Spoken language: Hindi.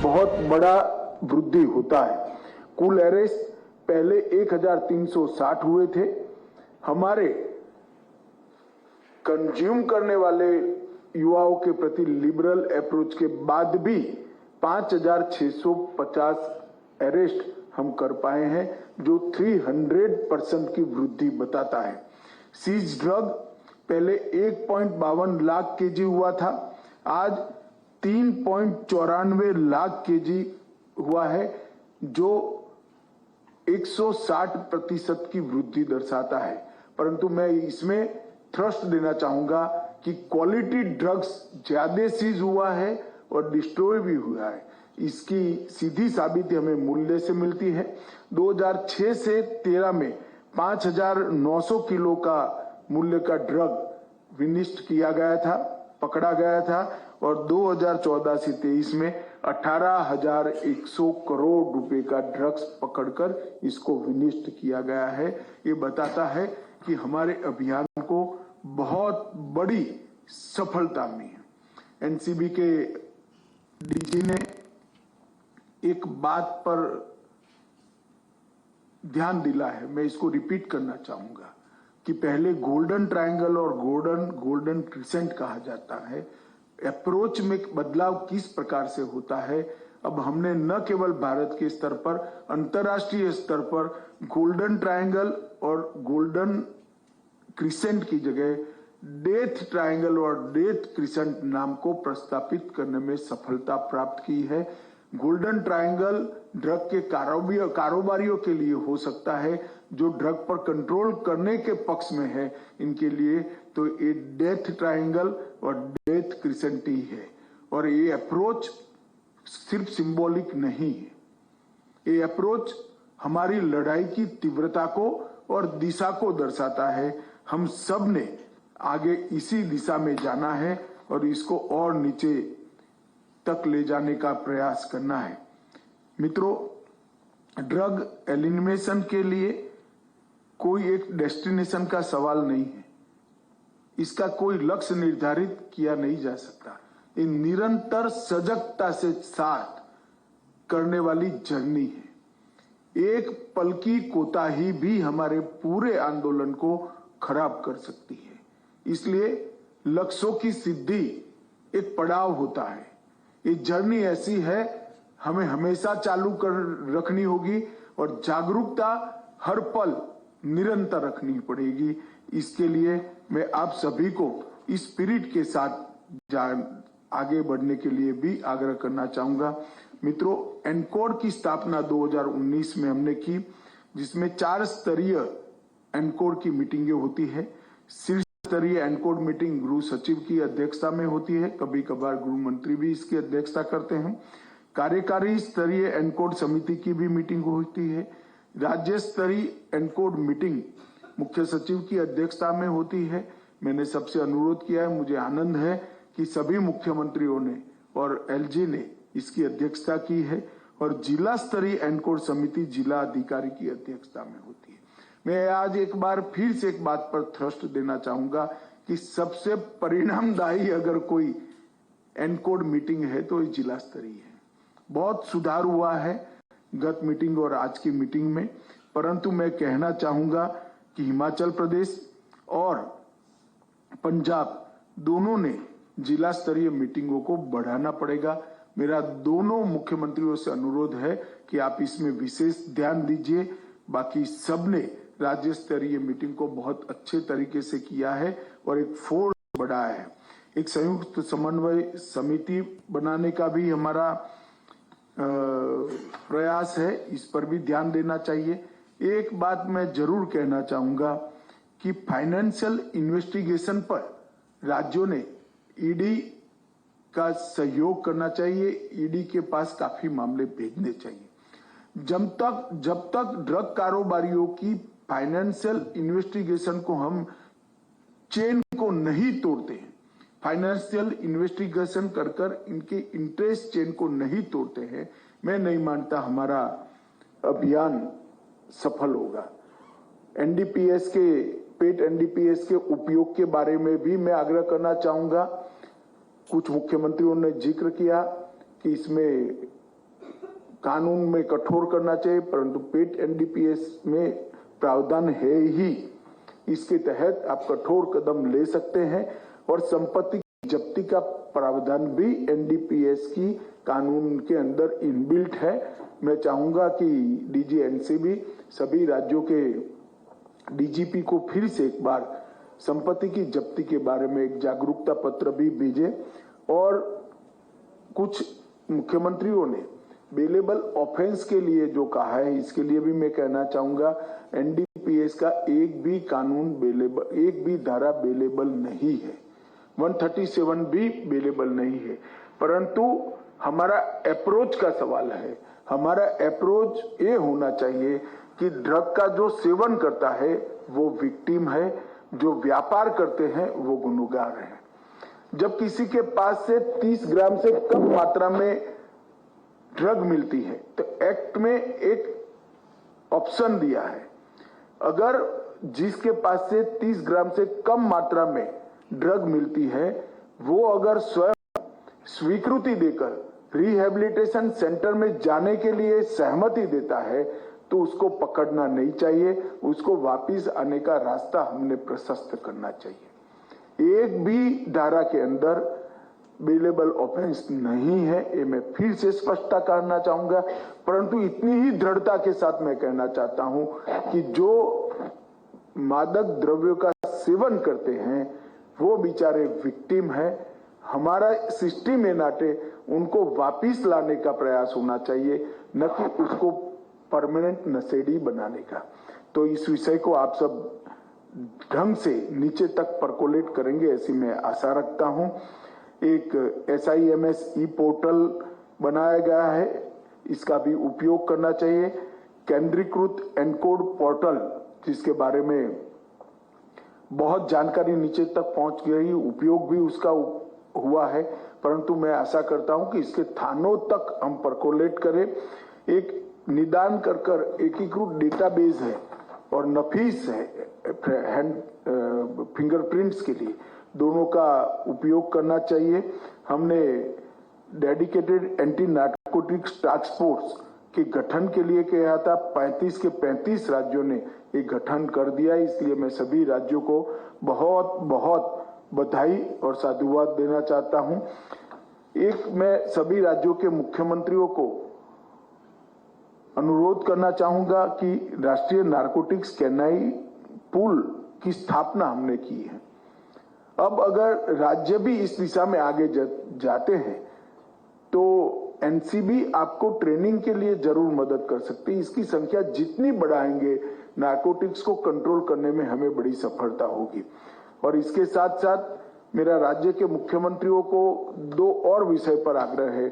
बहुत बड़ा वृद्धि होता है। कुल अरेस्ट पहले 1360 हुए थे। हमारे कंज्यूम करने वाले युवाओं के प्रति लिबरल अप्रोच के बाद भी 5650 अरेस्ट हम कर पाए हैं, जो 300% की वृद्धि बताता है। सीज ड्रग पहले 1.52 लाख केजी हुआ था, आज 3.94 लाख केजी हुआ है, जो 160% की वृद्धि दर्शाता है। परंतु मैं इसमें थ्रस्ट देना चाहूंगा कि क्वालिटी ड्रग्स ज्यादा सीज हुआ है और डिस्ट्रॉय भी हुआ है। इसकी सीधी साबिती हमें मूल्य से मिलती है। 2006 से 13 में 5900 किलो का मूल्य का ड्रग विनिष्ट किया गया था, पकड़ा गया था, और 2014 से 23 में 18,100 करोड़ रुपए का ड्रग्स पकड़कर इसको विनिष्ट किया गया है। ये बताता है कि हमारे अभियान को बहुत बड़ी सफलता मिली है। एनसीबी के डीजी ने एक बात पर ध्यान दिला है, मैं इसको रिपीट करना चाहूंगा कि पहले गोल्डन ट्रायंगल और गोल्डन क्रिसेंट कहा जाता है। अप्रोच में बदलाव किस प्रकार से होता है, अब हमने न केवल भारत के स्तर पर, अंतर्राष्ट्रीय स्तर पर गोल्डन ट्रायंगल और गोल्डन क्रिसेंट की जगह डेथ ट्रायंगल और डेथ क्रिसेंट नाम को प्रस्तापित करने में सफलता प्राप्त की है। गोल्डन ट्रायंगल ड्रग के कारोबारियों के लिए हो सकता है, जो ड्रग पर कंट्रोल करने के पक्ष में है, इनके लिए तो ये डेथ ट्रायंगल और डेथ क्रिसेंट ही है। और ये अप्रोच सिर्फ सिंबॉलिक नहीं है, ये अप्रोच हमारी लड़ाई की तीव्रता को और दिशा को दर्शाता है। हम सब ने आगे इसी दिशा में जाना है और इसको और नीचे तक ले जाने का प्रयास करना है। मित्रों, ड्रग एलिमिनेशन के लिए कोई एक डेस्टिनेशन का सवाल नहीं है, इसका कोई लक्ष्य निर्धारित किया नहीं जा सकता। ये निरंतर सजगता से साथ करने वाली जर्नी है। एक पल की कोताही भी हमारे पूरे आंदोलन को खराब कर सकती है। इसलिए लक्ष्यों की सिद्धि एक पड़ाव होता है। ये जर्नी ऐसी है, हमें हमेशा चालू कर रखनी होगी और जागरूकता हर पल निरंतर रखनी पड़ेगी। इसके लिए मैं आप सभी को इस स्पिरिट के साथ आगे बढ़ने के लिए भी आग्रह करना चाहूंगा। मित्रों, एनकोड की स्थापना 2019 में हमने की, जिसमें 4 स्तरीय एनकोड की मीटिंगें होती है। शीर्ष स्तरीय एनकोड मीटिंग गृह सचिव की अध्यक्षता में होती है, कभी कभार गृह मंत्री भी इसकी अध्यक्षता करते हैं। कार्यकारी स्तरीय एनकोड समिति की भी मीटिंग होती है। राज्य स्तरीय एनकोड मीटिंग मुख्य सचिव की अध्यक्षता में होती है। मैंने सबसे अनुरोध किया है, मुझे आनंद है कि सभी मुख्यमंत्रियों ने और एलजी ने इसकी अध्यक्षता की है, और जिला स्तरीय एनकोड समिति जिला अधिकारी की अध्यक्षता में होती है। मैं आज एक बार फिर से एक बात पर थ्रस्ट देना चाहूंगा कि सबसे परिणामदायी अगर कोई एनकोड मीटिंग है तो ये जिला स्तरीय है। बहुत सुधार हुआ है गत मीटिंग और आज की मीटिंग में, परंतु मैं कहना चाहूंगा कि हिमाचल प्रदेश और पंजाब दोनों ने जिला स्तरीय मीटिंगों को बढ़ाना पड़ेगा। मेरा दोनों मुख्यमंत्रियों से अनुरोध है कि आप इसमें विशेष ध्यान दीजिए। बाकी सबने राज्य स्तरीय मीटिंग को बहुत अच्छे तरीके से किया है और एक फोर्स बढ़ाया है। एक संयुक्त समन्वय समिति बनाने का भी हमारा प्रयास है, इस पर भी ध्यान देना चाहिए। एक बात मैं जरूर कहना चाहूंगा कि फाइनेंशियल इन्वेस्टिगेशन पर राज्यों ने ईडी का सहयोग करना चाहिए, ईडी के पास काफी मामले भेजने चाहिए। जब तक ड्रग कारोबारियों की फाइनेंशियल इन्वेस्टिगेशन को हम चेन को नहीं तोड़ते हैं, फाइनेंशियल इन्वेस्टिगेशन कर इनके इंटरेस्ट चेन को नहीं तोड़ते हैं, मैं नहीं मानता हमारा अभियान सफल होगा। एनडीपीएस के पेट एनडीपीएस के उपयोग के बारे में भी मैं आग्रह करना चाहूंगा। कुछ मुख्यमंत्रियों ने जिक्र किया कि इसमें कानून में कठोर करना चाहिए, परंतु पेट एनडीपीएस में प्रावधान है ही। इसके तहत आप कठोर कदम ले सकते हैं और संपत्ति की जब्ती का प्रावधान भी एनडीपीएस की कानून के अंदर इनबिल्ट है। मैं चाहूंगा कि डीजी एनसीबी सभी राज्यों के डीजीपी को फिर से एक बार संपत्ति की जब्ती के बारे में एक जागरूकता पत्र भी भेजे। और कुछ मुख्यमंत्रियों ने बेलेबल ऑफेंस के लिए जो कहा है, इसके लिए भी मैं कहना चाहूंगा एनडीपीएस का एक भी कानून बेलेबल, एक भी धारा बेलेबल नहीं है, 137 भी बेलेबल नहीं है। परंतु हमारा अप्रोच का सवाल है। हमारा अप्रोच ये होना चाहिए कि ड्रग का जो सेवन करता है वो विक्टिम है, जो व्यापार करते हैं वो गुनहगार है। जब किसी के पास से 30 ग्राम से कम मात्रा में ड्रग मिलती है तो एक्ट में एक ऑप्शन दिया है, अगर जिसके पास से 30 ग्राम से कम मात्रा में ड्रग मिलती है वो अगर स्वयं स्वीकृति देकर रिहेबिलिटेशन सेंटर में जाने के लिए सहमति देता है तो उसको पकड़ना नहीं चाहिए, उसको वापस आने का रास्ता हमने प्रशस्त करना चाहिए। एक भी धारा के अंदर बेलेबल ऑफेंस नहीं है, ये मैं फिर से स्पष्टता करना चाहूंगा। परंतु इतनी ही दृढ़ता के साथ मैं कहना चाहता हूं कि जो मादक द्रव्यों का सेवन करते हैं वो बेचारे विक्टिम है। हमारा सिस्टम में नाटे उनको वापिस लाने का प्रयास होना चाहिए, न कि उसको परमानेंट नशेड़ी बनाने का। तो इस विषय को आप सब ढंग से नीचे तक परकोलेट करेंगे ऐसी मैं आशा रखता हूं। एक SIMS ई पोर्टल बनाया गया है, इसका भी उपयोग करना चाहिए। केंद्रीकृत एनकोड पोर्टल जिसके बारे में बहुत जानकारी नीचे तक पहुंच गई, उपयोग भी उसका हुआ है, परंतु मैं आशा करता हूं कि इसके थानों तक हम परकोलेट करें। एक निदान कर एकीकृत डेटाबेस है और नफीस है फिंगरप्रिंट्स के लिए, दोनों का उपयोग करना चाहिए। हमने dedicated anti narcotics task force के गठन के लिए कहा था, 35 के 35 राज्यों ने एक गठन कर दिया। इसलिए मैं सभी राज्यों को बहुत बहुत बधाई और साधुवाद देना चाहता हूं। एक मैं सभी राज्यों के मुख्यमंत्रियों को अनुरोध करना चाहूंगा कि राष्ट्रीय नारकोटिक्स कैनाई पूल की स्थापना हमने की है। अब अगर राज्य भी इस दिशा में आगे जाते हैं तो एनसीबी आपको ट्रेनिंग के लिए जरूर मदद कर सकती है। इसकी संख्या जितनी बढ़ाएंगे नारकोटिक्स को कंट्रोल करने में हमें बड़ी सफलता होगी। और इसके साथ साथ मेरा राज्य के मुख्यमंत्रियों को दो और विषय पर आग्रह है